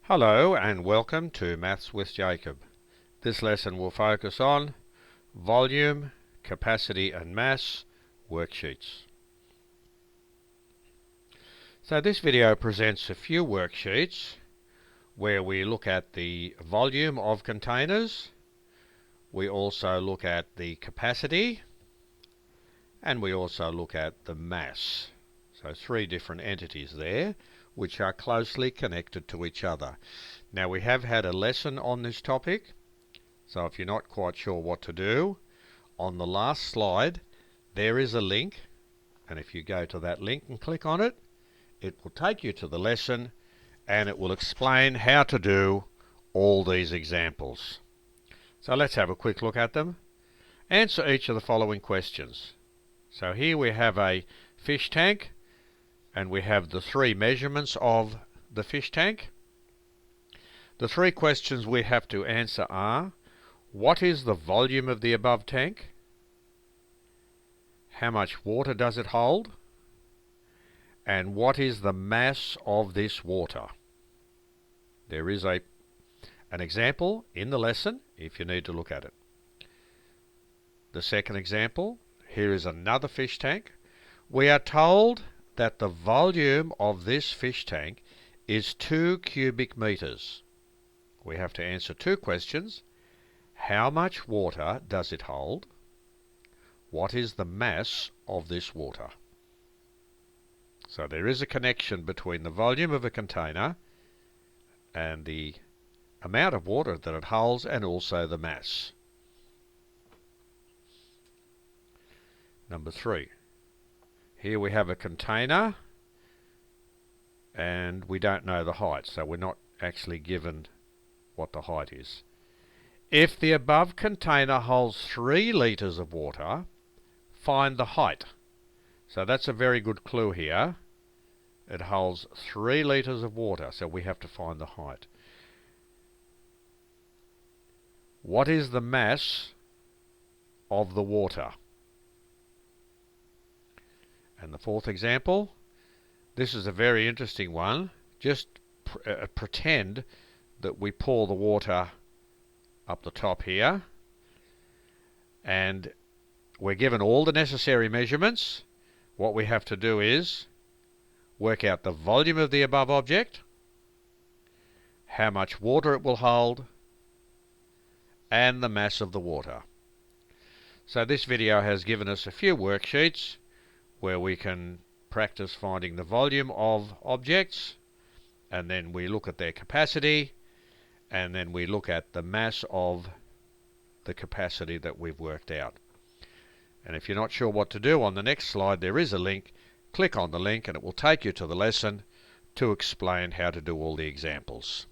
Hello and welcome to Maths with Jacob. This lesson will focus on volume, capacity and mass worksheets. So this video presents a few worksheets where we look at the volume of containers, we also look at the capacity, and we also look at the mass. So three different entities there which are closely connected to each other. Now we have had a lesson on this topic, so if you're not quite sure what to do, on the last slide there is a link, and if you go to that link and click on it, it will take you to the lesson and it will explain how to do all these examples. So let's have a quick look at them. Answer each of the following questions. So here we have a fish tank, and we have the three measurements of the fish tank. The three questions we have to answer are: what is the volume of the above tank? How much water does it hold? And what is the mass of this water? There is an example in the lesson if you need to look at it. The second example, here is another fish tank. We are told that the volume of this fish tank is 2 cubic meters. We have to answer two questions. How much water does it hold? What is the mass of this water? So there is a connection between the volume of a container and the amount of water that it holds, and also the mass. Number 3. Here we have a container and we don't know the height, so we're not actually given what the height is. If the above container holds 3 litres of water, find the height. So that's a very good clue here. It holds 3 litres of water, so we have to find the height. What is the mass of the water? And the fourth example, this is a very interesting one. Just pretend that we pour the water up the top here, and we're given all the necessary measurements. What we have to do is work out the volume of the above object, how much water it will hold, and the mass of the water. So this video has given us a few worksheets where we can practice finding the volume of objects, and then we look at their capacity, and then we look at the mass of the capacity that we've worked out. And if you're not sure what to do, on the next slide there is a link. Click on the link and it will take you to the lesson to explain how to do all the examples.